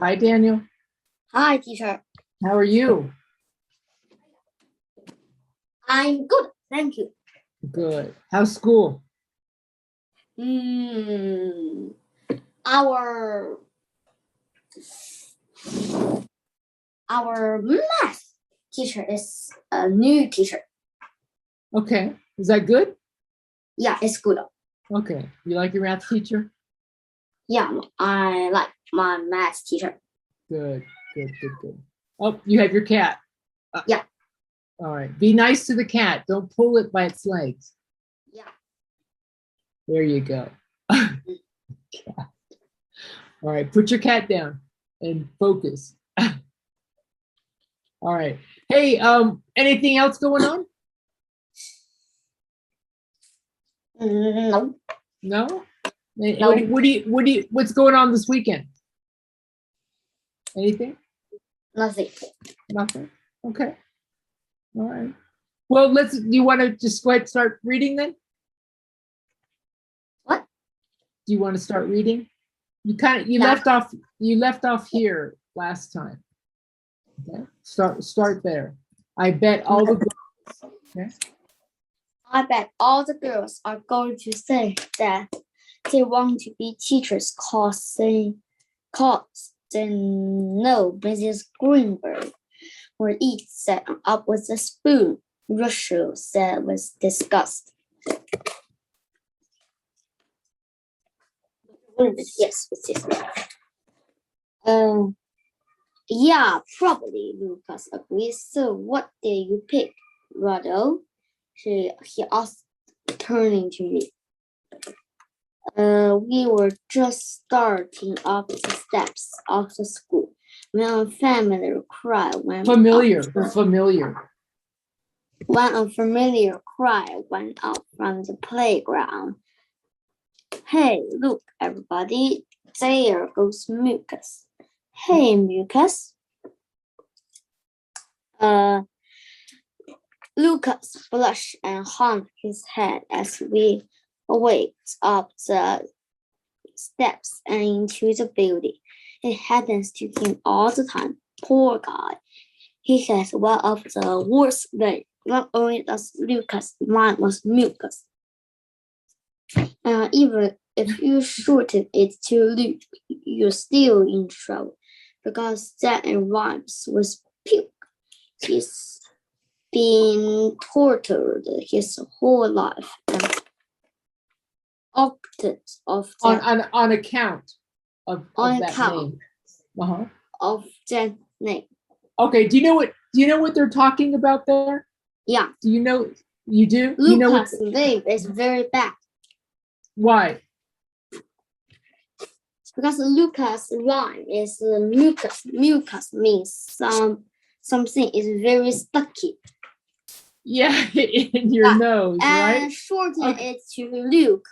Hi, Daniel. Hi, teacher. How are you? I'm good, thank you. Good. How's school? Our math teacher is a new teacher. Okay. Is that good? Yeah, it's good. Okay. You like your math teacher? Yeah, I like my math teacher. Good. Oh, you have your cat. Yeah. All right. Be nice to the cat. Don't pull it by its legs. Yeah. There you go. All right. Put your cat down and focus. All right. Hey, anything else going on? No. No? No. What's going on this weekend? Anything? Nothing. Nothing. Okay. All right. Well, do you want to just go ahead and start reading then? What? Do you want to start reading? You left off here last time. Okay. Start there. I bet all the girls. Okay. I bet all the girls are going to say that they want to be teachers cause they know Mrs. Greenberg will eat them up with a spoon. Rachel said with disgust. Yes, with disgust. Yeah, probably, Lucas agrees. So what did you pick, Rado? He asked, turning to me. We were just starting up the steps of the school when a familiar cry went When a familiar cry went up from the playground. Hey, look, everybody, there goes Mucus. Hey, Mucus. Lucas blushed and hung his head as we walked up the steps and into the building. It happens to him all the time. Poor guy. He has one of the worst days. Not only does Lucas, mine was Mucus. Even if you shorten it to Luke, you're still in trouble because that rhymes with puke. He's been tortured his whole life and octaves of that on account of that name. Of that name. Okay. Do you know what they're talking about there? Yeah. Do you know? You do? Lucas' you know what name is very bad. Why? Because Lucas' rhyme is mucus. Mucus means something is very stucky. Yeah, in your nose, right? And shorten it to Luke.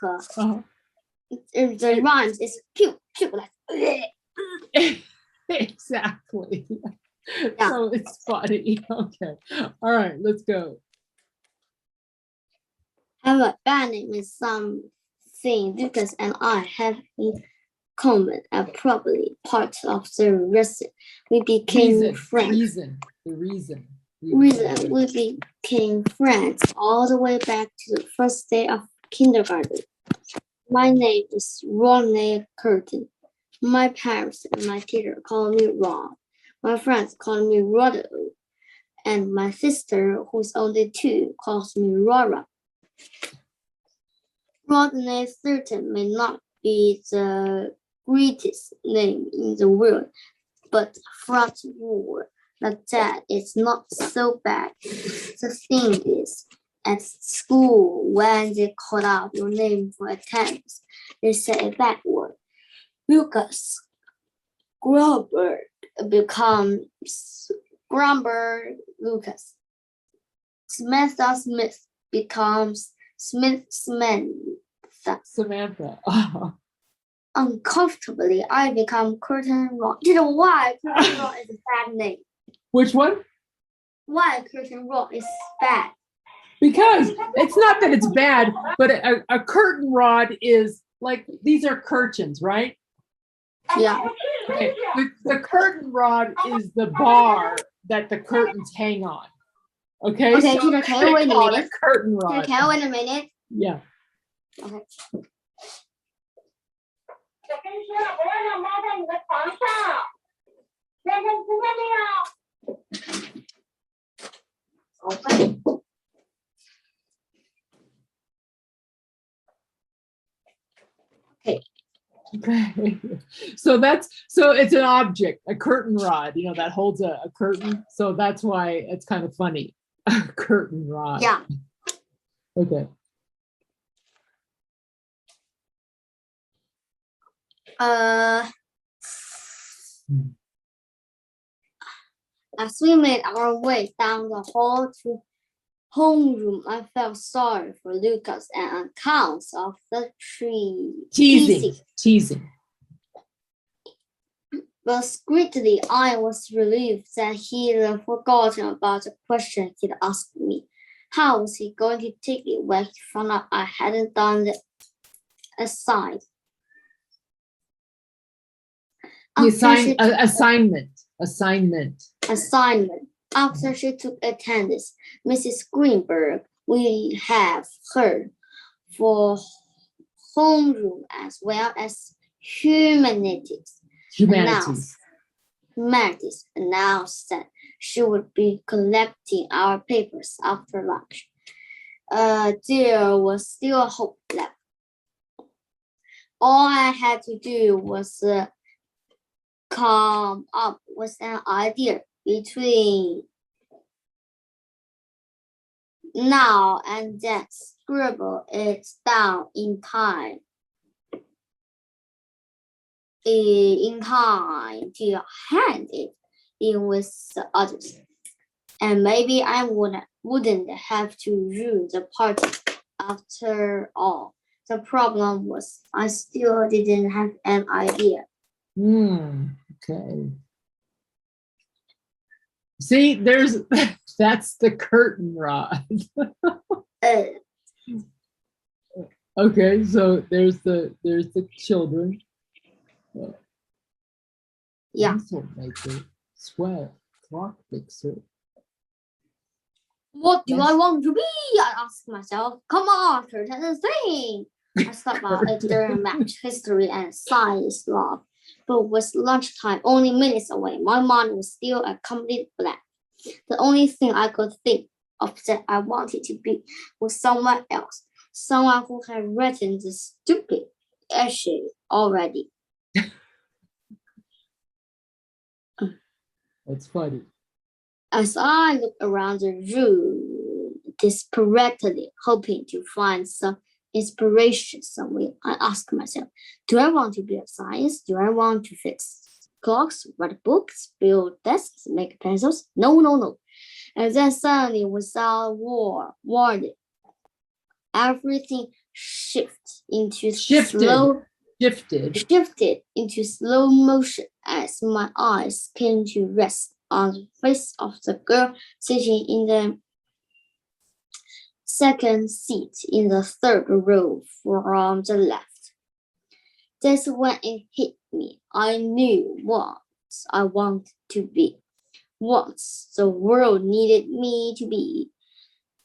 The rhymes is puke like. Exactly. Yeah. So it's funny. Okay. All right, let's go. However, bad name is something Lucas and I have in common and probably part of the reason we became friends. The reason we became friends all the way back to the first day of kindergarten. My name is Ronnie Curtin. My parents and my teacher call me Ron. My friends call me Rodo. And my sister, who's only 2, calls me Rora. Rodney Curtin may not be the greatest name in the world, but front word like that is not so bad. The thing is, at school, when they call out your name for attendance, they say a bad word. Lucas Grumberg becomes Grumberg Lucas. Samantha Smith becomes Smith Samantha. Uncomfortably, I become Curtin Rock. You know why Curtin Rock is a bad name? Which one? Why Curtin Rock is bad? Because it's not that it's bad, but a curtain rod is like, these are curtains, right? Yeah. Okay. The curtain rod is the bar that the curtains hang on. Okay. Okay, So Peter, can you wait a they call it minute? curtain Peter, rod. can you wait a minute? Yeah. Okay. 我跟你说了，我让它猫在你的床上。先生，听见没有？ Okay. Okay. So it's an object, a curtain rod, that holds a curtain. So that's why it's kind of funny. A curtain rod. Yeah. Okay. As we made our way down the hall to homeroom, I felt sorry for Lucas and accounts of the tree. Teasing. But greatly I was relieved that he had forgotten about the question he'd asked me. How was he going to take it when he found out I hadn't done the assignment? Assignment. After she took attendance, Mrs. Greenberg, we have her for homeroom as well as humanities. Humanities announced that she would be collecting our papers after lunch. There was still hope left. All I had to do was come up with an idea between now and then, scribble it down in time to hand it in with the others. And maybe I wouldn't have to ruin the party after all. The problem was I still didn't have an idea. Okay. See, that's the curtain rod. Okay, so there's the children. Yeah. Pencil maker, sweat, clock fixer. What do I want to be? I asked myself. Come on, curtain the thing. I thought about it during match history and science lab. But with lunchtime only minutes away, my mind was still a complete blank. The only thing I could think of that I wanted to be was someone else. Someone who had written the stupid essay already. That's funny. As I looked around the room, desperately hoping to find some inspiration somewhere, I asked myself, do I want to be a scientist? Do I want to fix clocks, write books, build desks, make pencils? No. And then suddenly, without warning, everything shifted into slow motion as my eyes came to rest on the face of the girl sitting in the second seat in the third row from the left. That's when it hit me. I knew what I wanted to be, what the world needed me to be.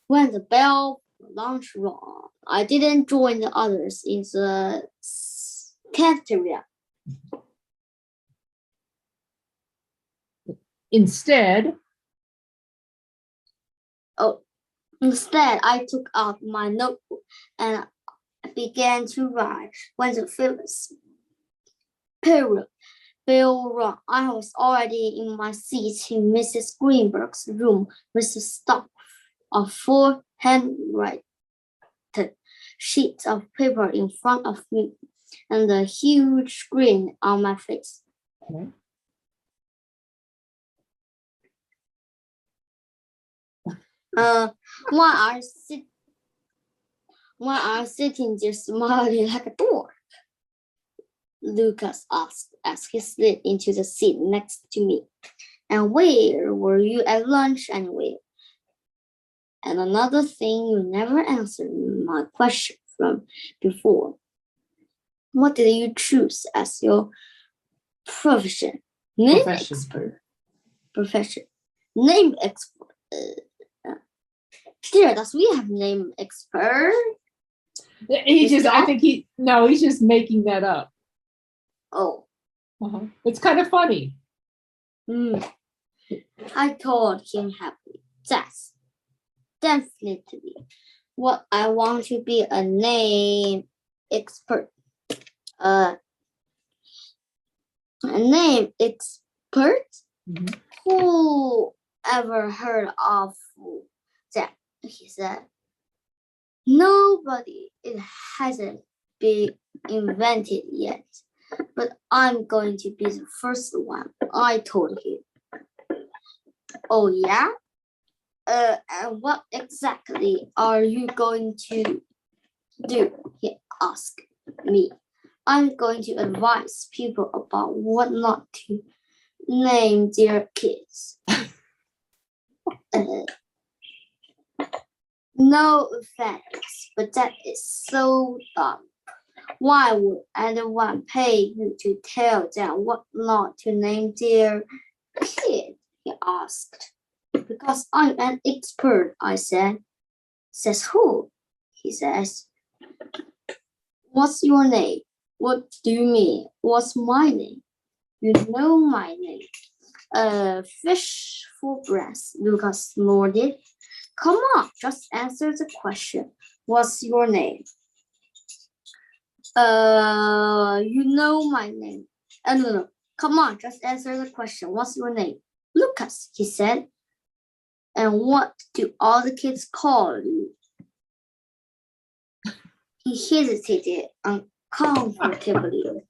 When the bell for lunch rang, I didn't join the others in the cafeteria. Instead, I took out my notebook and began to write. When the first period bell rang, I was already in my seat in Mrs. Greenberg's room with a stack of 4 handwritten sheets of paper in front of me and a huge grin on my face. Okay. Why are you sitting there smiling like a dork? Lucas asked as he slid into the seat next to me. And where were you at lunch anyway? And another thing, you never answered my question from before. What did you choose as your Profession. Name Profession. expert. Profession. Name expert. Dear, does we have name expert? He just, I think he's just making that up. Oh. It's kind of funny. I told him happily. That's definitely what I want to be, a name expert. A name expert? Who ever heard of that? He said. Nobody. It hasn't been invented yet. But I'm going to be the first one, I told him. Oh, yeah? And what exactly are you going to do? He asked me. I'm going to advise people about what not to name their kids. No offense, but that is so dumb. Why would anyone pay you to tell them what not to name their kid? He asked. Because I'm an expert, I said. Says who? He says. What's your name? What do you mean? What's my name? You know my name. Fish for breath, Lucas snorted. Come on, just answer the question. What's your name? You know my name. No. Come on, just answer the question. What's your name? Lucas, he said. And what do all the kids call you? He hesitated uncomfortably.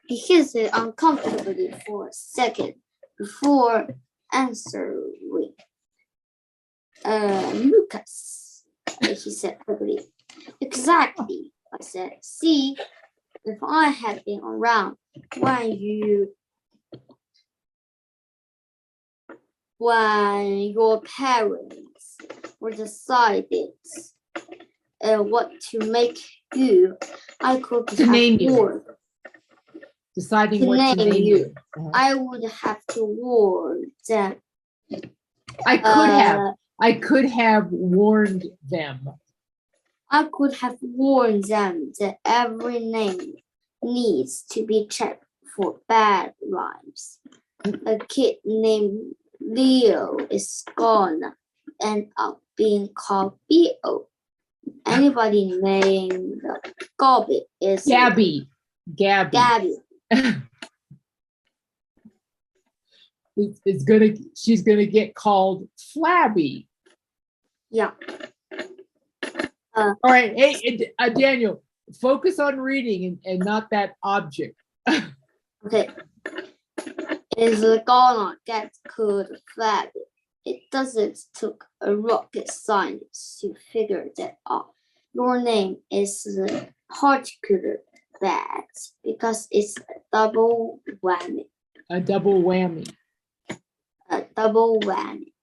He hesitated uncomfortably for a second before answering. Lucas, he said quickly. Exactly, I said. See, if I had been around when your parents were decided what to make you, I could To name you. warned. Deciding To what to name name you. you. I would have to warn them. I could have warned them. I could have warned them that every name needs to be checked for bad rhymes. A kid named Leo is gonna end up being called B.O. Anybody named Gobby is Gabby. She's gonna get called Flabby. Yeah. All right, hey, Daniel, focus on reading and not that object. Okay. Is gonna get called Flabby. It doesn't take a rocket scientist to figure that out. Your name is particular bad because it's a double whammy. A double whammy. A double whammy.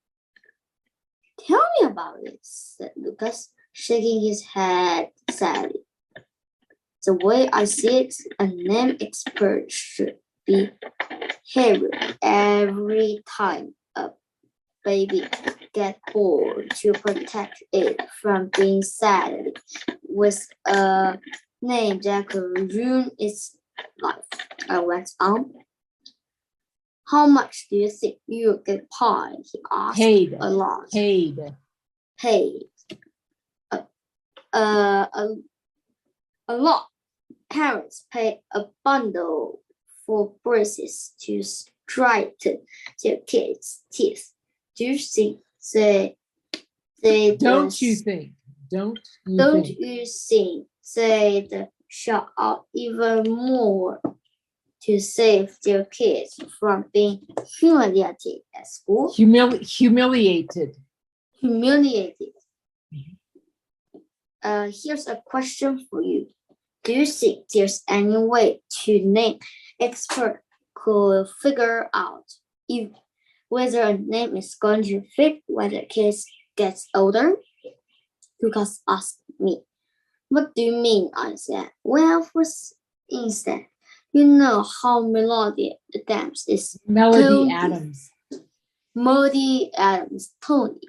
Tell me about it, said Lucas, shaking his head sadly. The way I see it, a name expert should be here every time a baby gets born to protect it from being saddled with a name that could ruin its life. I went on. How much do you think you get paid? He asked. Paid. A lot. Paid. A lot. Parents pay a bundle for braces to straighten their kids' teeth. Do you think Don't you think they'd shell out even more to save their kids from being humiliated at school? Humiliated. Here's a question for you. Do you think there's any way to name expert could figure out whether a name is going to fit when the kids gets older? Lucas asked me. What do you mean? I said. Well, for instance, you know how Melody Adams is Melody Tony. Adams. Melody Adams, Tony.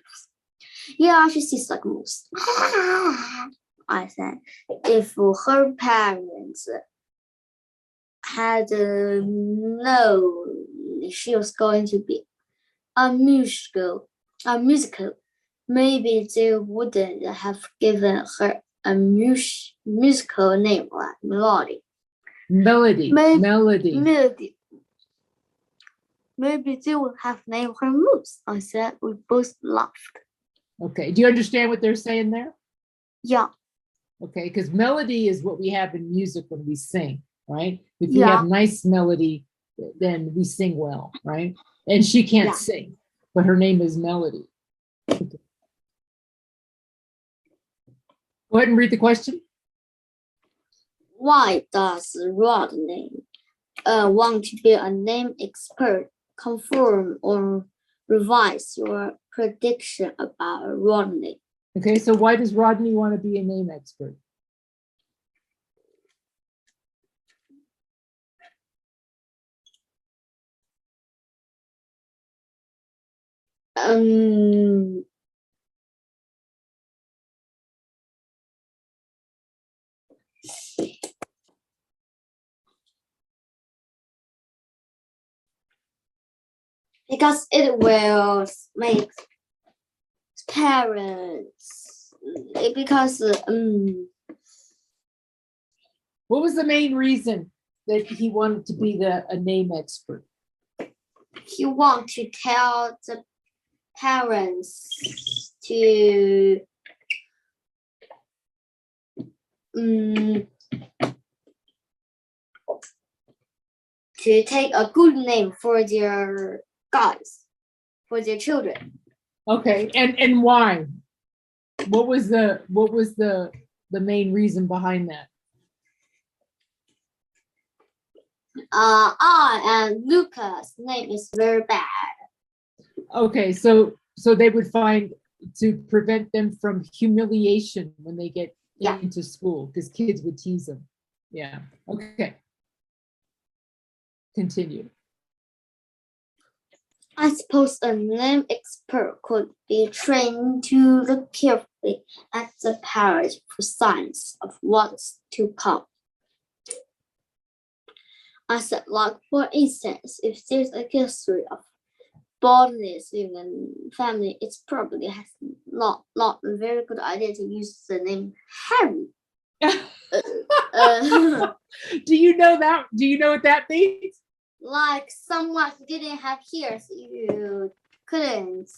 Yeah, she seems like most. I said, if her parents had known she was going to be a musical, maybe they wouldn't have given her a musical name like Melody. Melody. Maybe they would have named her Moose. I said. We both laughed. Okay. Do you understand what they're saying there? Yeah. Okay, because melody is what we have in music when we sing, right? If we Yeah. have nice melody, then we sing well, right? And she can't sing, but her name is Melody. Okay. Go ahead and read the question. Why does Rodney want to be a name expert? Confirm or revise your prediction about Rodney. Okay, so why does Rodney want to be a name expert? Because it will make parents. Because What was the main reason that he wanted to be a name expert? he want to tell the parents to take a good name for their guys, for their children. Okay, and why? What was the main reason behind that? I and Lucas' name is very bad. Okay, so they would find to prevent them from humiliation when they get into school, because kids would tease them. Yeah. Okay. Continue. I suppose a name expert could be trained to look carefully at the parrot for signs of what's to come. I said, like, for instance, if there's a history of baldness in a family, it's probably has not a very good idea to use the name Harry. Do you know that? Do you know what that means? Like someone who didn't have hair, so you couldn't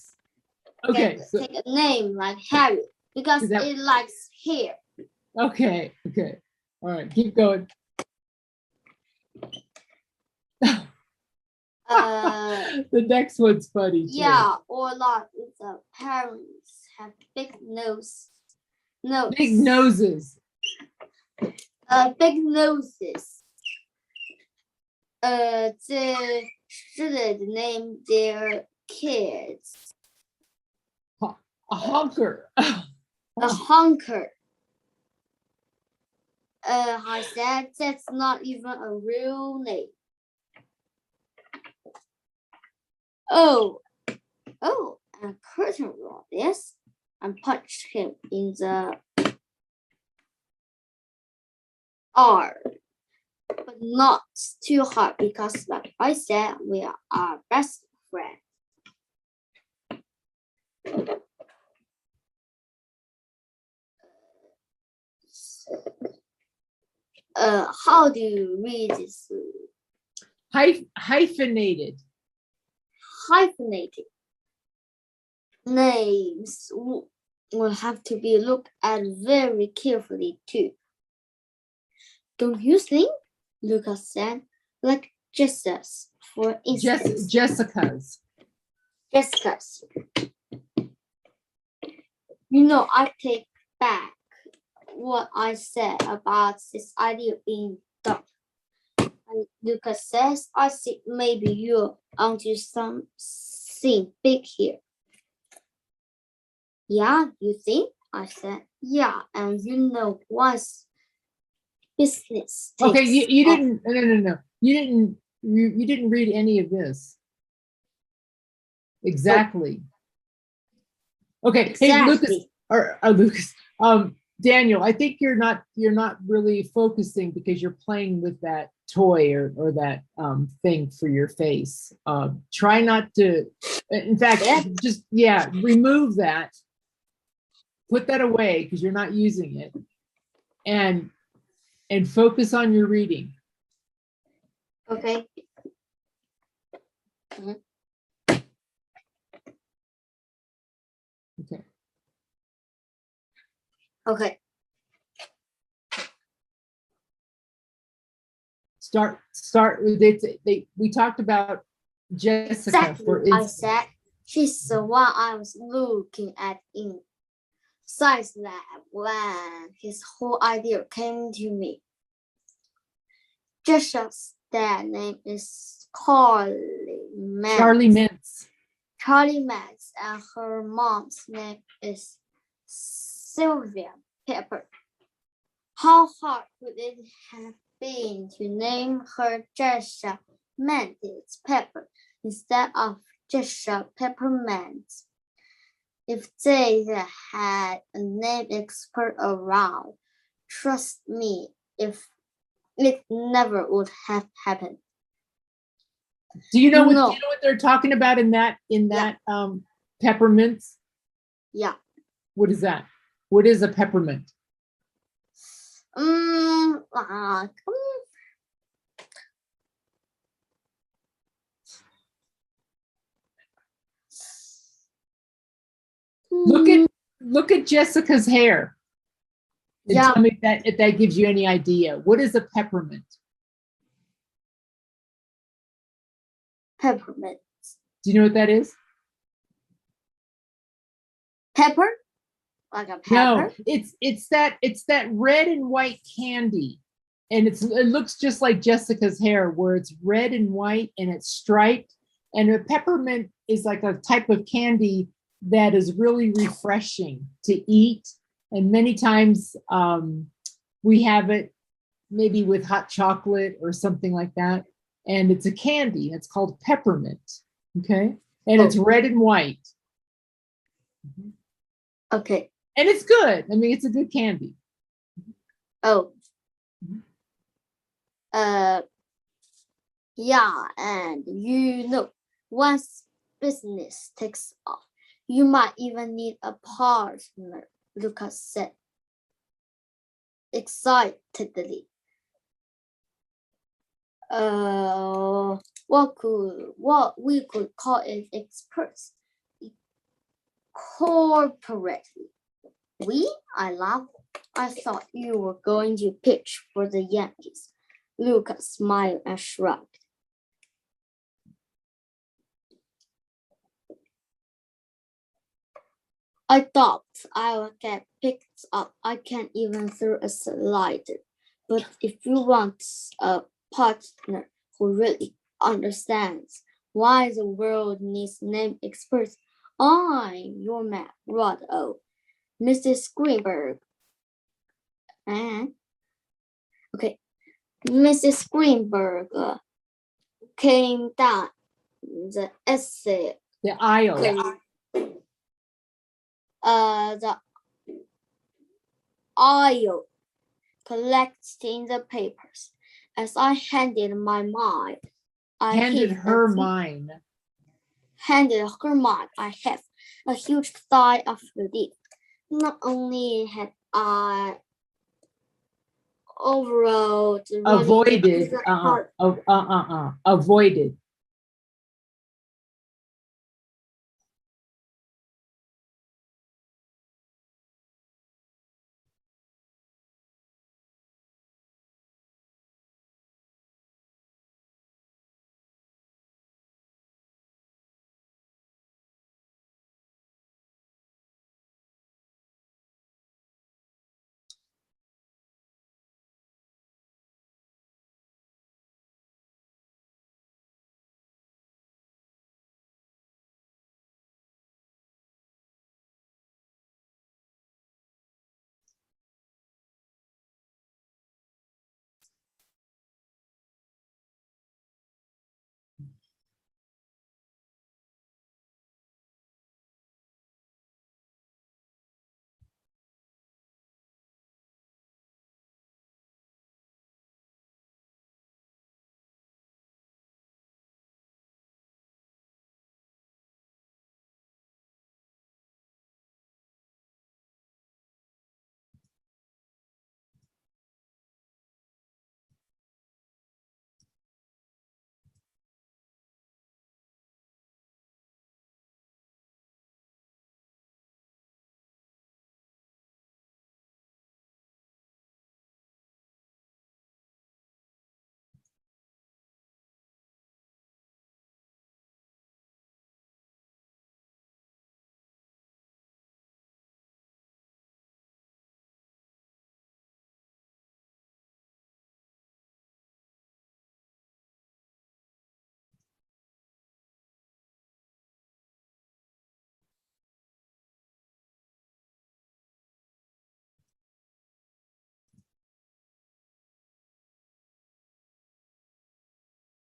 take a name like Harry because it likes hair. Okay. All right, keep going. The next one's funny too. Yeah, or like if the parents have big nose. Big noses. Big noses. They shouldn't name their kids a honker. A honker. I said that's not even a real name. Oh, a curtain rod, yes. And punched him in the arm. But not too hard because, like I said, we are our best friends. How do you read this? Hyphenated. Hyphenated names will have to be looked at very carefully too. Don't you think? Lucas said, like Jessica's, for instance. Jessica's. You know, I take back what I said about this idea being done. And Lucas says, I think maybe you're onto something big here. Yeah, you think? I said. Yeah, and you know once business Okay, takes you off- didn't, no. You didn't read any of this. Exactly. Okay, hey, Lucas, Exactly. or Lucas, Daniel, I think you're not really focusing because you're playing with that toy or that thing for your face. Try not to, in fact, just, yeah, remove that, put that away because you're not using it, and focus on your reading. Okay. Okay. Okay. Start with it. We talked about Jessica, Exactly. for I instance. said she's the one I was looking at in science lab when his whole idea came to me. Jessica's dad name is Charlie Mantz. Charlie Mintz. Charlie Mantz, and her mom's name is Sylvia Pepper. How hard would it have been to name her Jessica Mantis Pepper instead of Jessica Peppermint? If they had a name expert around, trust me, if it never would have happened. Do you know what No. do you know what they're talking about in that peppermints? Yeah. What is that? What is a peppermint? Look at Jessica's hair. And Yeah. tell me if that gives you any idea. What is a peppermint? Peppermint. Do you know what that is? Pepper? Like a pepper? No, it's that red and white candy. And it looks just like Jessica's hair, where it's red and white and it's striped. And a peppermint is like a type of candy that is really refreshing to eat. And many times we have it maybe with hot chocolate or something like that. And it's a candy. It's called peppermint. Okay. And it's red and white. Okay. And it's good. I mean, it's a good candy. Oh. Yeah, and you know, once business takes off, you might even need a partner, Lucas said excitedly. What we could call it experts corporately. I laughed. I thought you were going to pitch for the Yankees. Lucas smiled and shrugged. I thought I would get picked up. I can't even throw a slider. But if you want a partner who really understands why the world needs name experts, I'm your man, Rod-O. Mrs. Greenberg. Okay. Mrs. Greenberg came down the essay. The aisle. The aisle, collecting the papers. As I handed my mine, handed her mine. I have a huge sigh of relief. Not only had I avoided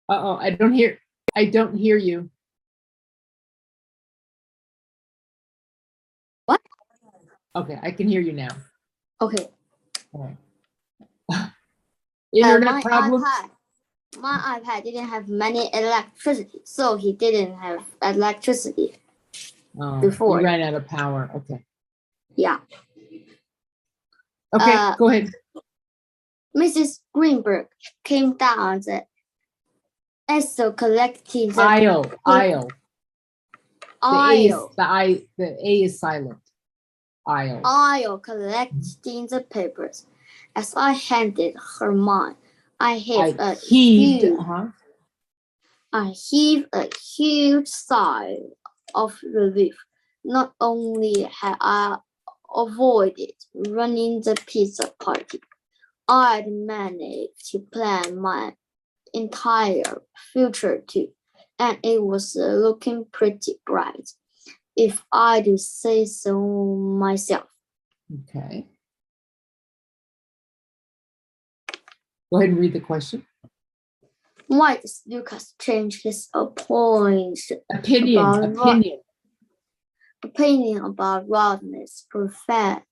Uh-oh, I don't hear you. What? Okay, I can hear you now. Okay. All right. Internet problems? My iPad didn't have many electricity, so he didn't have electricity before. You ran out of power. Okay. Yeah. Okay, go ahead. Mrs. Greenberg came down the aisle collecting the Aisle. aisle. The A is silent. Aisle. Aisle collecting the papers. As I handed her mine, I heaved a huge sigh of relief. Not only had I avoided running the pizza party, I'd managed to plan my entire future too, and it was looking pretty bright, if I do say so myself. Okay. Go ahead and read the question. Why does Lucas change his opinion about Rodney's profession?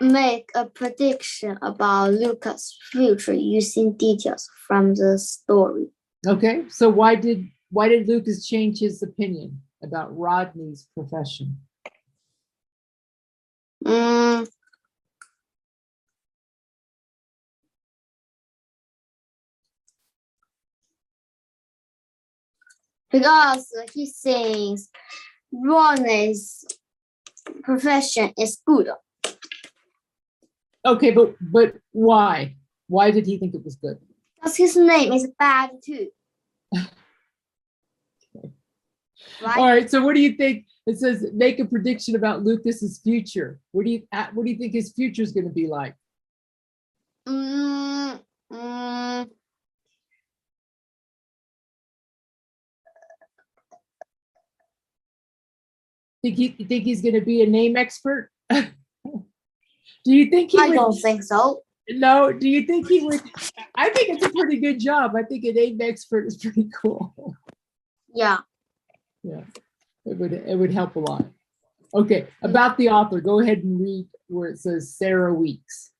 Make a prediction about Lucas' future using details from the story. Okay, so why did Lucas change his opinion about Rodney's profession? Because he thinks Rodney's profession is good. Okay, but why? Why did he think it was good? Because his name is bad too. Right? All right, so what do you think? It says make a prediction about Lucas's future. What do you think his future is going to be like? You think he's going to be a name expert? Do you think I don't think so. No, do you think he would? I think it's a pretty good job. I think a name expert is pretty cool. Yeah. Yeah, it would help a lot. Okay, about the author, go ahead and read where it says Sarah Weeks.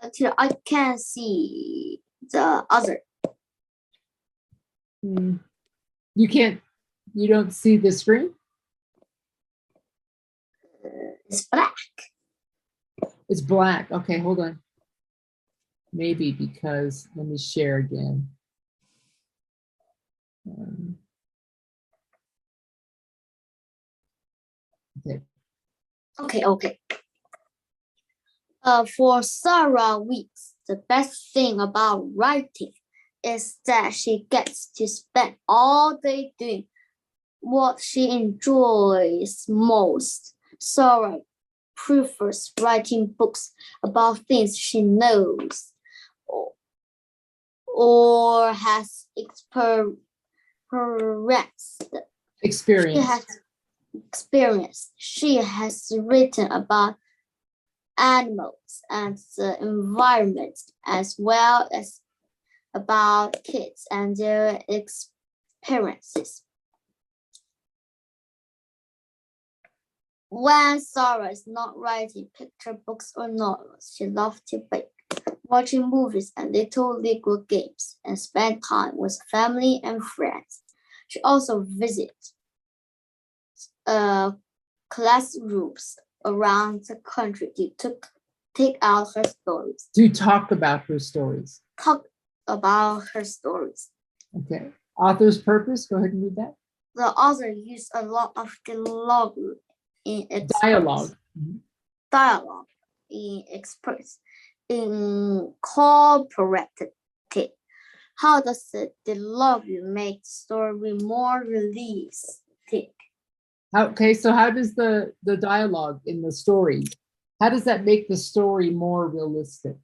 Until I can't see the other. You don't see the screen? It's black. It's black. Okay, hold on. Maybe because, let me share again. Okay. For Sarah Weeks, the best thing about writing is that she gets to spend all day doing what she enjoys most. Sarah prefers writing books about things she knows or has experienced. She has written about animals and the environment, as well as about kids and their experiences. When Sarah is not writing picture books or novels, she loves to bake, watching movies and little Lego games, and spend time with family and friends. She also visits classrooms around the country to take out her stories. To talk about her stories. Okay. Author's purpose, go ahead and read that. The author used a lot of dialogue in incorporated. How does the dialogue make the story more realistic? Okay, so how does the dialogue in the story, how does that make the story more realistic?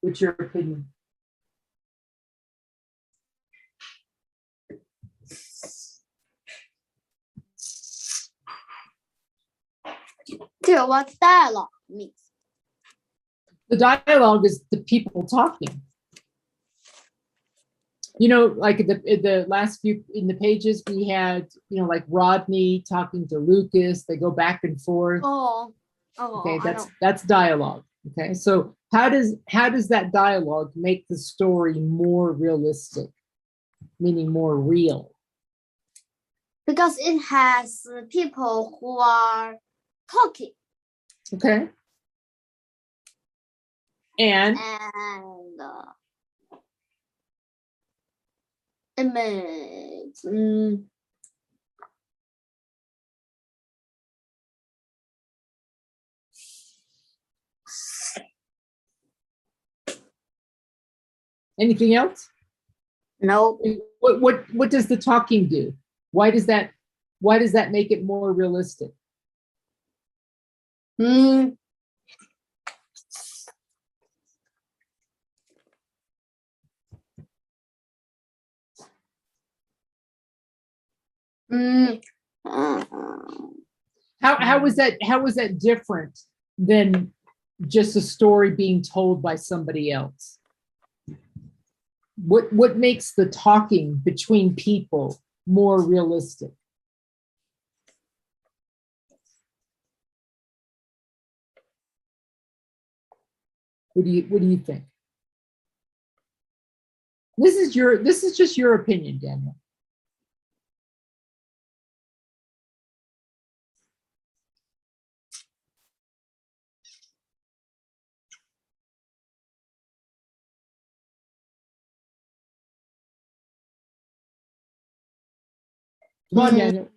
What's your opinion? Teacher, what dialogue means? The dialogue is the people talking. You know, like the last few in the pages we had, you know, like Rodney talking to Lucas. They go back and forth. Okay, that's dialogue. Okay, so how does that dialogue make the story more realistic, meaning more real? Because it has people who are talking. Okay. And it makes anything else? no. What does the talking do? Why does that make it more realistic? How was that different than just a story being told by somebody else? What makes the talking between people more realistic? What do you think? This is just your opinion, Daniel. Come on, Daniel.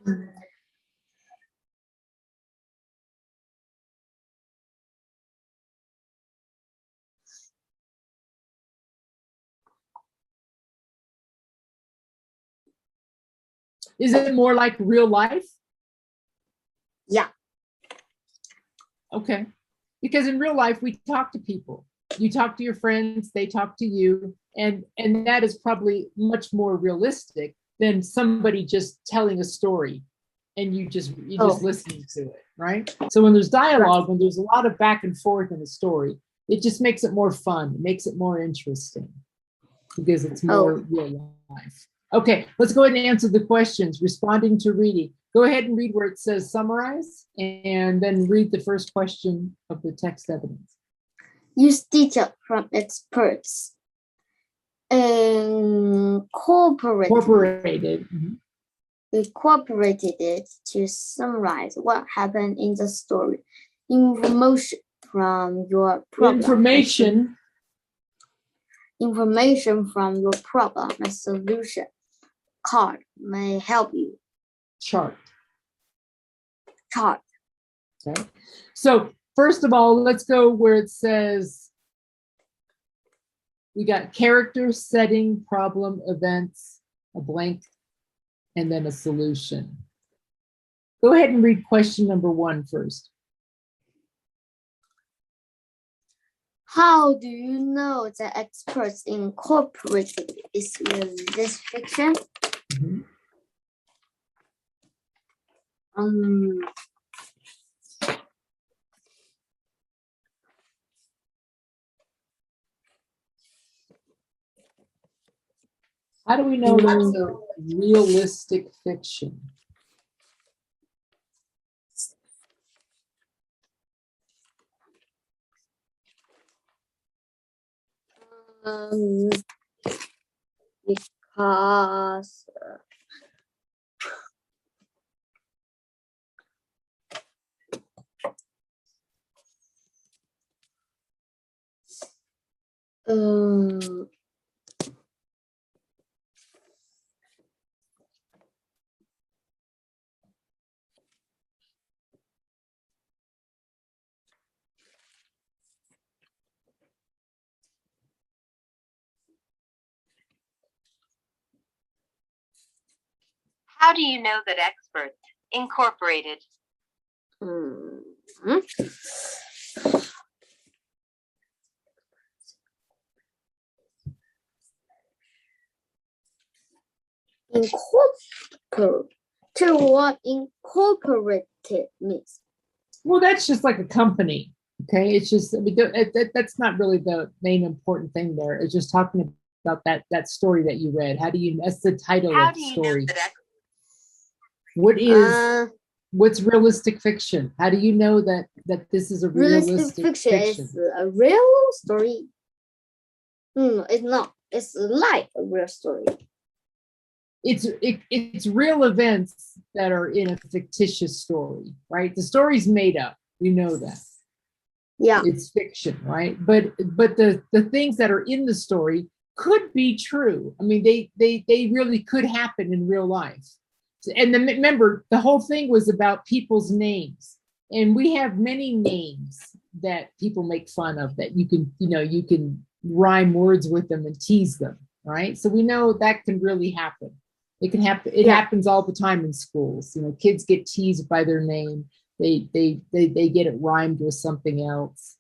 Is it more like real life? Yeah. Okay. Because in real life, we talk to people. You talk to your friends, they talk to you, and that is probably much more realistic than somebody just telling a story and you just listening to it, right? So when there's dialogue, when there's a lot of back and forth in a story, it just makes it more fun. It makes it more interesting because it's more real life. Okay, let's go ahead and answer the questions. Responding to reading. Go ahead and read where it says summarize, and then read the first question of the text evidence. Use detail from experts. Incorporated it to summarize what happened in the story. Information from your problem. Information from your problem and solution card may help you. Chart. Okay. So first of all, let's go where it says we got character, setting, problem, events, a blank, and then a solution. Go ahead and read question number 1 first. How do you know the experts incorporated this fiction? Mm-hmm. How do we know that's a realistic fiction? Because How do you know that experts incorporated? Incorporate. What incorporated means? Well, that's just like a company. Okay. It's just, I mean, that's not really the main important thing there. It's just talking about that story that you read. How do you, that's the title How of do the you know story. that What is, what's realistic fiction? How do you know that this is a realistic realistic fiction is a real story? It's not. It's like a real story. It's real events that are in a fictitious story, right? The story's made up. We know that. Yeah. It's fiction, right? But the things that are in the story could be true. I mean, they really could happen in real life. And remember, the whole thing was about people's names, and we have many names that people make fun of that you can rhyme words with them and tease them, right? So we know that can really happen. It can happen. It happens all the time in schools. Kids get teased by their name. They get it rhymed with something else.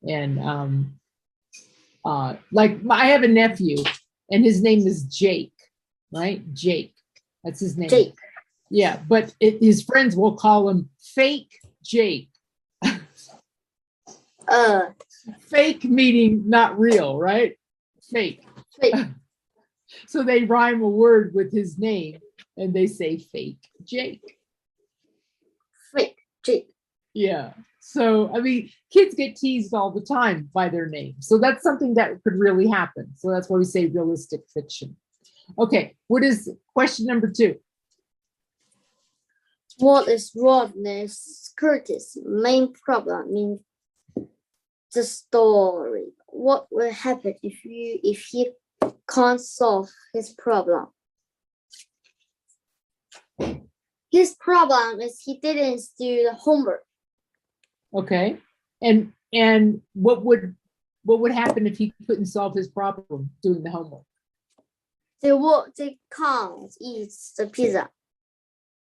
And like I have a nephew, and his name is Jake, right? Jake. That's his name. Jake. Yeah, but his friends will call him Fake Jake. Fake meaning not real, right? Fake. So they rhyme a word with his name, and they say Fake Jake. Fake Jake. Yeah. So, I mean, kids get teased all the time by their name. So that's something that could really happen. So that's why we say realistic fiction. Okay, what is question number 2? What is Rodney Curtis' main problem in the story? What will happen if he can't solve his problem? His problem is he didn't do the homework. Okay, and what would happen if he couldn't solve his problem doing the homework? They can't eat the pizza.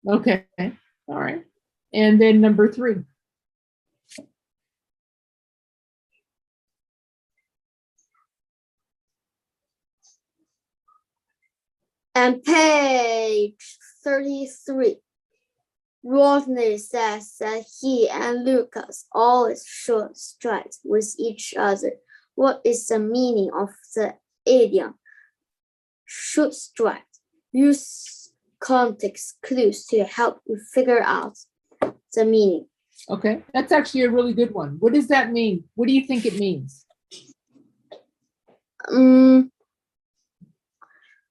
Okay, all right. And then number 3. And page 33, Rodney says that he and Lucas always should strike with each other. What is the meaning of the idiom should strike? Use context clues to help you figure out the meaning. Okay, that's actually a really good one. What does that mean? What do you think it means?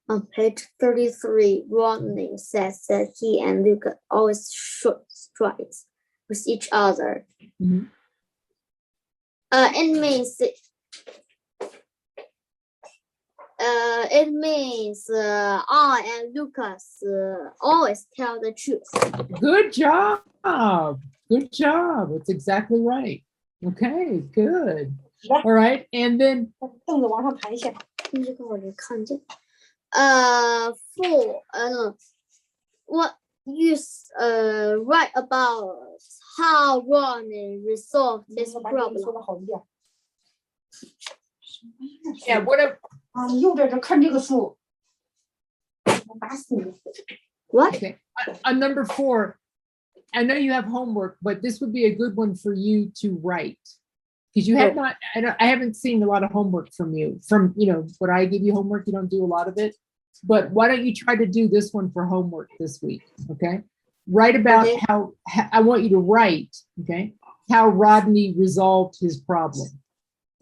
On page 33, Rodney says that he and Lucas always shoot strikes with each other. Mm-hmm. It means I and Lucas always tell the truth. Good job. Good job. That's exactly right. Okay, good. All right, and then 凳子往上抬一下。这个我没看见。what you write about how Ronnie resolved this problem? Yeah, what? 你右边这看这个数，我打死你！ What? Okay, on number 4, I know you have homework, but this would be a good one for you to write. Because you have not, I haven't seen a lot of homework from you. From, when I give you homework, you don't do a lot of it. But why don't you try to do this one for homework this week, okay? Write about how I want you to write, okay, how Rodney resolved his problem,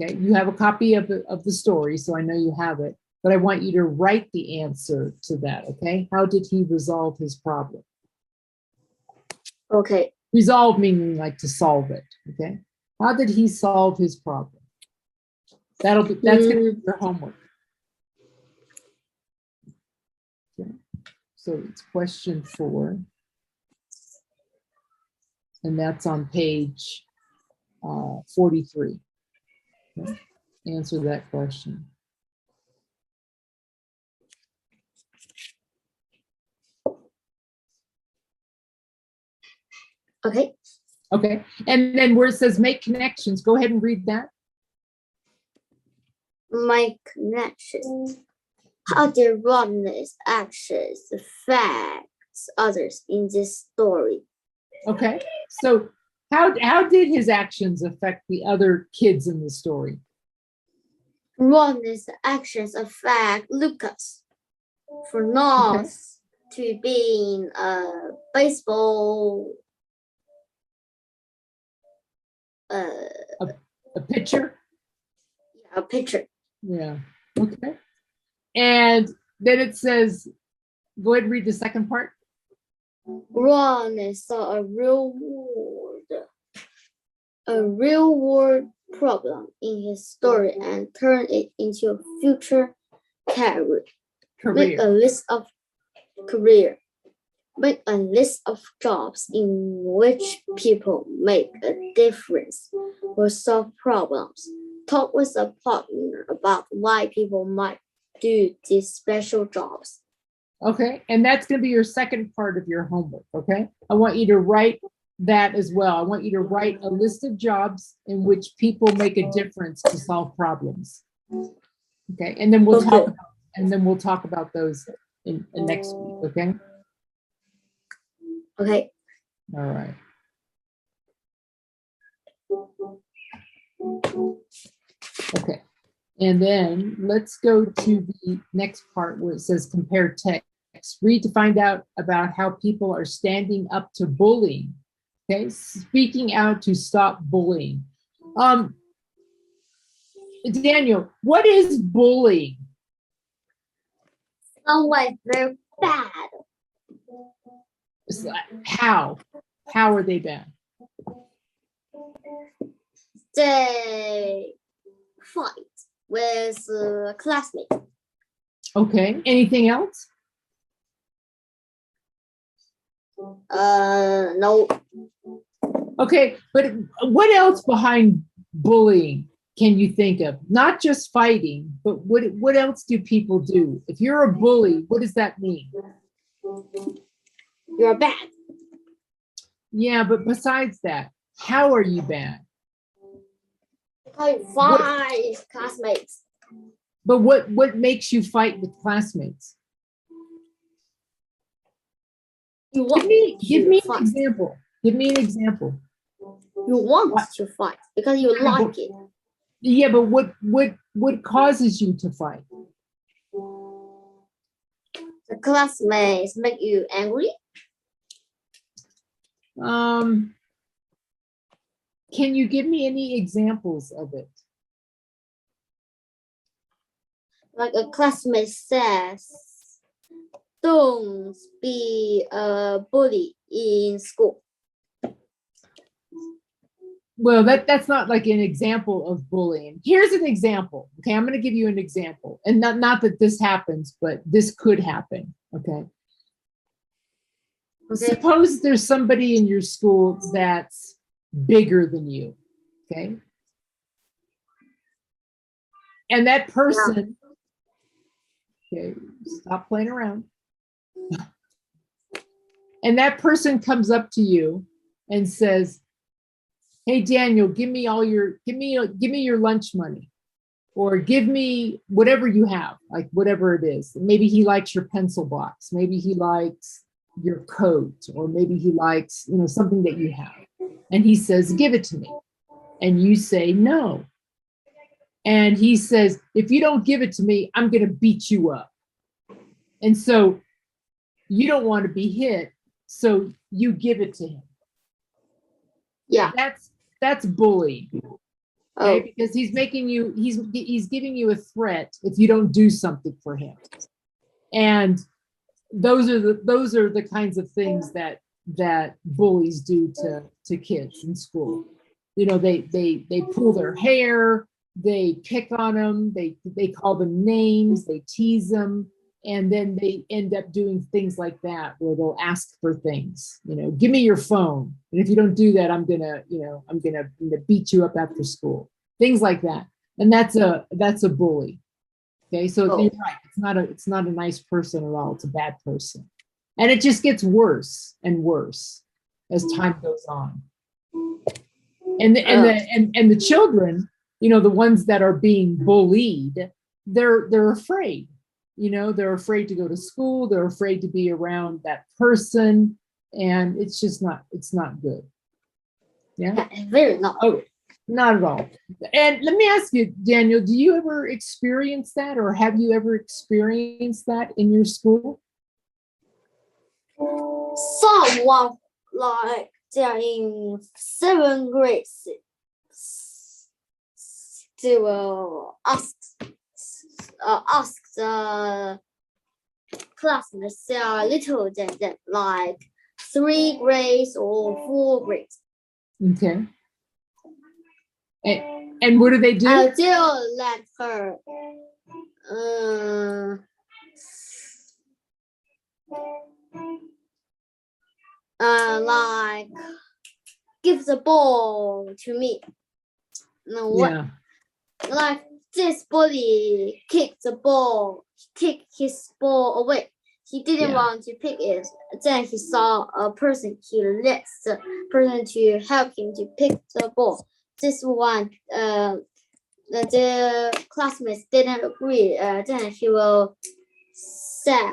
okay? You have a copy of the story, so I know you have it. But I want you to write the answer to that, okay? How did he resolve his problem? Okay. Resolve meaning like to solve it, okay? How did he solve his problem? That's gonna be your homework. Okay. So it's question 4. And that's on page 43. Okay. Answer that question. Okay. Okay. And then where it says make connections, go ahead and read that. My connection. How did Rodney's actions affect others in this story? Okay. So How did his actions affect the other kids in the story? Ron's actions affect Lucas for not to being a baseball A pitcher? a pitcher. Yeah. Okay. And then it says, go ahead and read the second part. Ron saw a real world problem in his story and turned it into a future career. Make a list of jobs in which people make a difference or solve problems. Talk with a partner about why people might do these special jobs. Okay. And that's going to be your second part of your homework. Okay. I want you to write that as well. I want you to write a list of jobs in which people make a difference to solve problems. Okay. And then we'll talk about those in next week. Okay. Okay. All right. Okay. And then let's go to the next part where it says compare text. Read to find out about how people are standing up to bullying. Okay. Speaking out to stop bullying. Daniel, what is bullying? Someone very bad. It's like, how are they bad? They fight with classmates. Okay. Anything else? No. Okay, but what else behind bullying can you think of? Not just fighting, but what else do people do? If you're a bully, what does that mean? You're bad. Yeah, but besides that, how are you bad? Because you fight with classmates. But what makes you fight with classmates? You want Give me fight. an example. Give me an example. You want to fight because you like it. Yeah, but what causes you to fight? The classmates make you angry. Can you give me any examples of it? Like a classmate says, don't be a bully in school. Well, that's not like an example of bullying. Here's an example. Okay, I'm going to give you an example, and not that this happens, but this could happen. Okay. Suppose there's somebody in your school that's bigger than you. Okay. And that person, okay, stop playing around. And that person comes up to you and says, "Hey Daniel, give me your lunch money, or give me whatever you have, like whatever it is. Maybe he likes your pencil box, maybe he likes your coat, or maybe he likes, something that you have." And he says, "Give it to me." And you say no. And he says, "If you don't give it to me, I'm going to beat you up." And so you don't want to be hit, so you give it to him. Yeah. That's bullying. Okay? Oh. Because he's giving you a threat if you don't do something for him. And those are the kinds of things that bullies do to kids in school. They pull their hair, they pick on them, they call them names, they tease them, and then they end up doing things like that where they'll ask for things. Give me your phone, and if you don't do that, I'm gonna beat you up after school. Things like that, and that's a bully. Okay, so you're right. It's not a nice person at all. It's a bad person, and it just gets worse and worse as time goes on. And the children, the ones that are being bullied, they're afraid. They're afraid to go to school. They're afraid to be around that person, and it's not good. Yeah. Yeah, very not. Oh, not at all. And let me ask you, Daniel, do you ever experience that, or have you ever experienced that in your school? Someone like they're in 7th grade, they will ask the classmates they are little than them, like 3 grades or 4 grades. Okay. And what do they do? They'll let her like give the ball to me. No, what? Yeah. Like this bully kicked the ball, kicked his ball away. He didn't Yeah. want to pick it. Then he saw a person. He lets the person to help him to pick the ball. This one, the classmates didn't agree. Then he will say,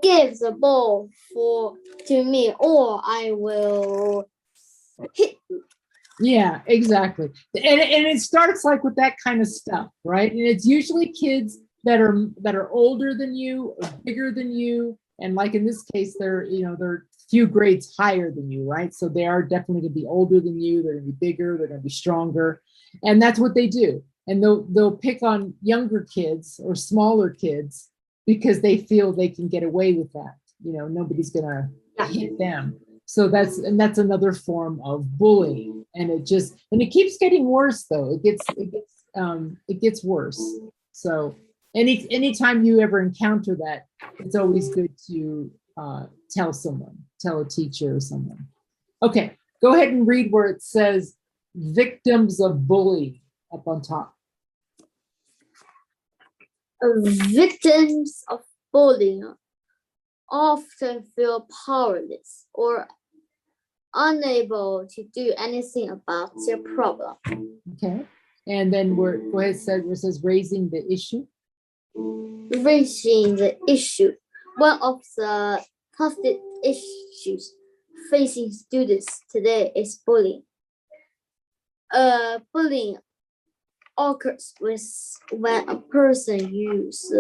give the ball to me, or I will hit you. Yeah, exactly. And it starts like with that kind of stuff, right? And it's usually kids that are older than you or bigger than you. And like in this case, they're a few grades higher than you, right? So they are definitely gonna be older than you, they're gonna be bigger, they're gonna be stronger. And that's what they do. And they'll pick on younger kids or smaller kids because they feel they can get away with that. Nobody's gonna hit them. So that's another form of bullying, and it keeps getting worse though. It gets worse. So anytime you ever encounter that, it's always good to tell a teacher or someone. Okay, go ahead and read where it says victims of bullying up on top. Victims of bullying often feel powerless or unable to do anything about their problem. Okay, and then go ahead where it says raising the issue. Raising the issue. One of the toughest issues facing students today is bullying. Bullying occurs when a person uses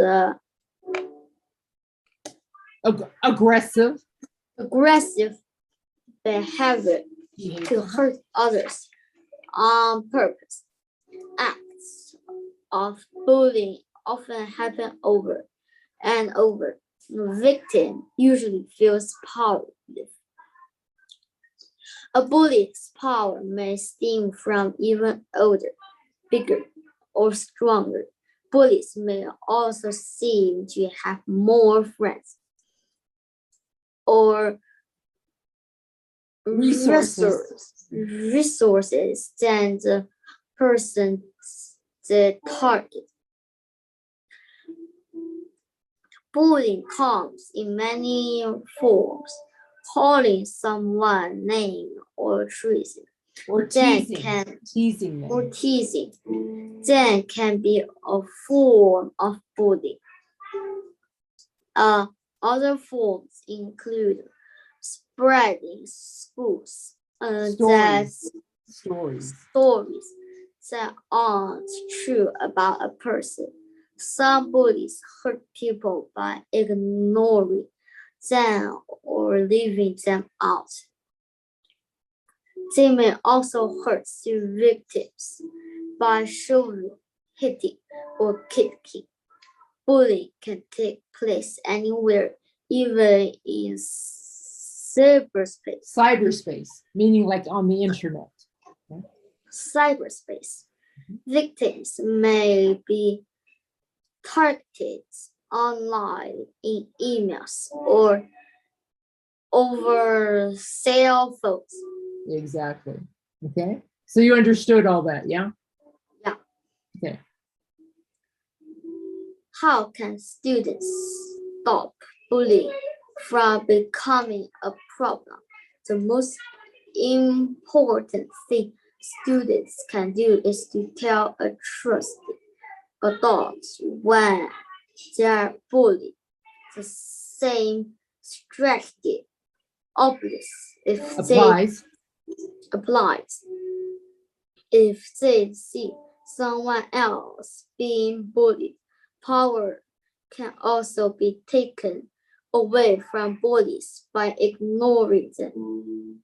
Aggressive behavior to hurt others on purpose. Acts of bullying often happen over and over. The victim usually feels powerless. A bully's power may stem from even older, bigger, or stronger. Bullies may also seem to have more friends or resources than the person the target. Bullying comes in many forms. Calling someone name or treason, or teasing then can be a form of bullying. Other forms include spreading stories that aren't true about a person. Some bullies hurt people by ignoring them or leaving them out. They may also hurt their victims by shoving, hitting, or kicking. Bullying can take place anywhere, even in cyberspace. Cyberspace, meaning like on the internet. Okay. Cyberspace. Victims may be targeted online in emails or over cell phones. Exactly. Okay. So you understood all that, yeah? Yeah. Okay. How can students stop bullying from becoming a problem? The most important thing students can do is to tell a trusted adults when they are bullied. The same strategy obvious if they applies. If they see someone else being bullied, power can also be taken away from bullies by ignoring them,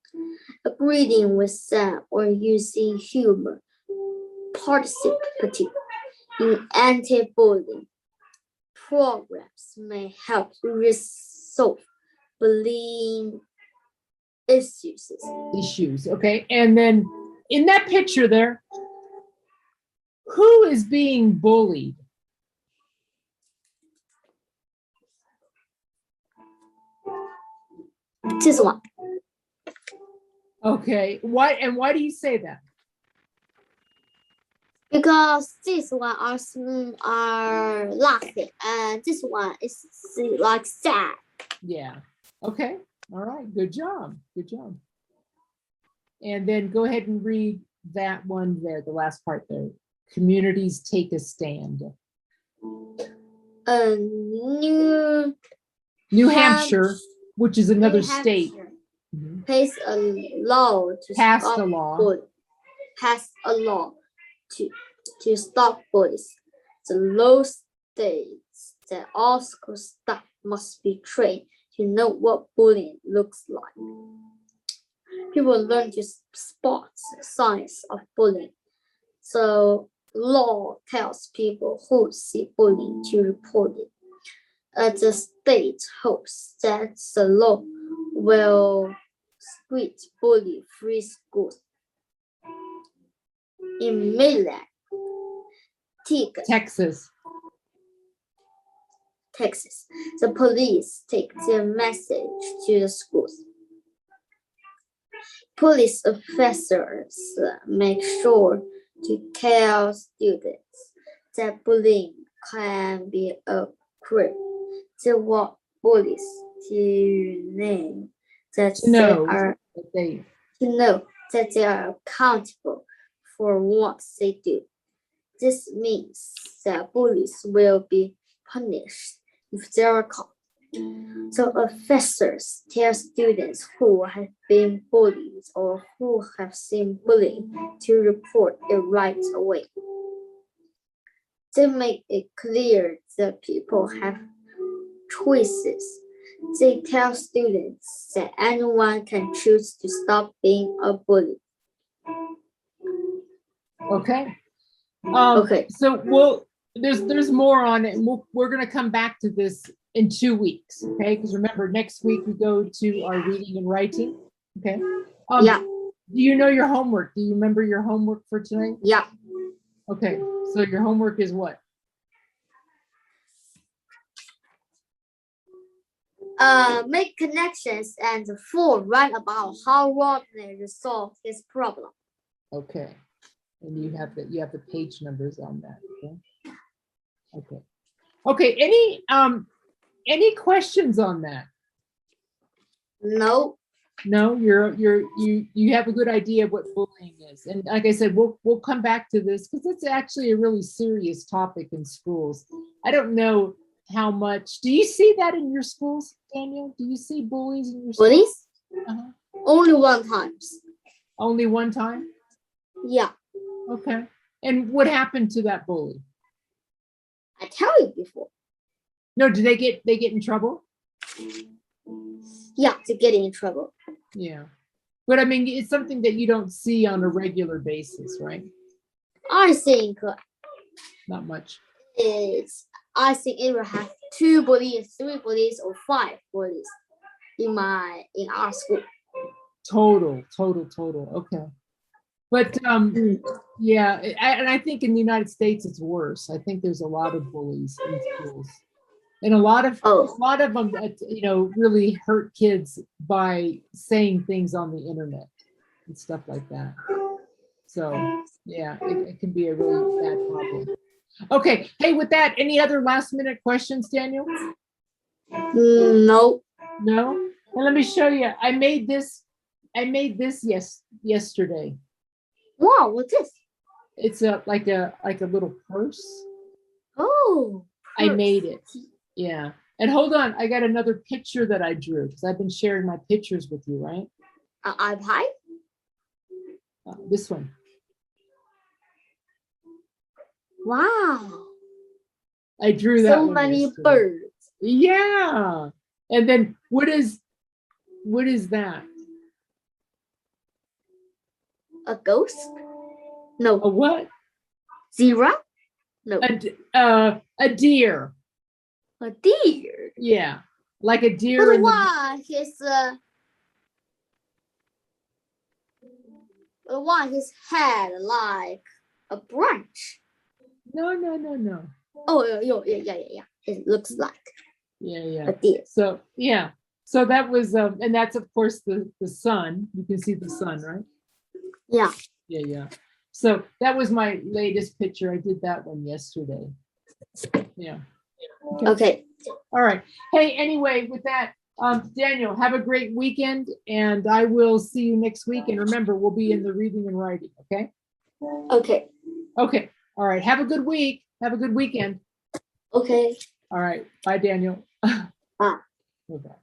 agreeing with them, or using humor. Participating in anti-bullying programs may help resolve bullying issues. Okay. And then in that picture there, who is being bullied? This one. Okay. Why do you say that? Because this one are laughing and this one is like sad. Yeah. Okay. All right. Good job. Good job. And then go ahead and read that one there, the last part there. Communities take a stand. New Hampshire, which is another state, Passed a law to stop bullies. The law states that all school staff must be trained to know what bullying looks like. People learn to spot signs of bullying. So law tells people who see bullying to report it. The state hopes that the law will spread bully-free schools. In mainland Texas, the police take their message to the schools. Police officers make sure to tell students that bullying can be a crime. They want bullies to know that they are accountable for what they do. This means that bullies will be punished if they are caught. So officers tell students who have been bullied or who have seen bullying to report it right away. They make it clear that people have choices. They tell students that anyone can choose to stop being a bully. Okay. Okay. So there's more on it, and we're going to come back to this in 2 weeks. Okay, because remember, next week we go to our reading and writing. Okay. Yeah. Do you know your homework? Do you remember your homework for tonight? Yeah. Okay. So your homework is what? Make connections and write about how Rodney resolved his problem. Okay. And you have the page numbers on that. Okay. Okay. Any questions on that? No. No, you have a good idea of what bullying is. And like I said, we'll come back to this because it's actually a really serious topic in schools. I don't know how much. Do you see that in your schools, Daniel? Do you see bullies in your schools? Bullies? Only one time. Only one time? Yeah. Okay. And what happened to that bully? I tell you before. No, did they get in trouble? Yeah, to get in trouble. Yeah. But I mean, it's something that you don't see on a regular basis, right? I think Not much. I think it will have 2 bullies, 3 bullies, or 5 bullies in our school. Total. Okay. But yeah, and I think in the United States it's worse. I think there's a lot of bullies in schools, and a lot of them, really hurt kids by saying things on the internet and stuff like that. So yeah, it can be a really bad problem. Okay. Hey, with that, any other last minute questions, Daniel? No. No? And let me show you. I made this yesterday. Wow, what's this? It's like a little purse. Oh, I made it. Yeah. And hold on, I got another picture that I drew because I've been sharing my pictures with you, right? iPad. This one. Wow. I drew that So one many yesterday. birds. Yeah. And then what is that? A ghost? No. A what? Zebra? No. A deer. A deer. Yeah. Like a deer But in the why his head like a branch? No. Oh, yeah. It looks like Yeah. a deer. So yeah. So that was and that's of course the sun. You can see the sun, right? Yeah. Yeah. So that was my latest picture. I did that one yesterday. Yeah. Okay. All right. Hey, anyway, with that, Daniel, have a great weekend, and I will see you next week. And remember, we'll be in the reading and writing. Okay. Okay. Okay. All right. Have a good week. Have a good weekend. Okay. All right. Bye, Daniel. Bye. Okay.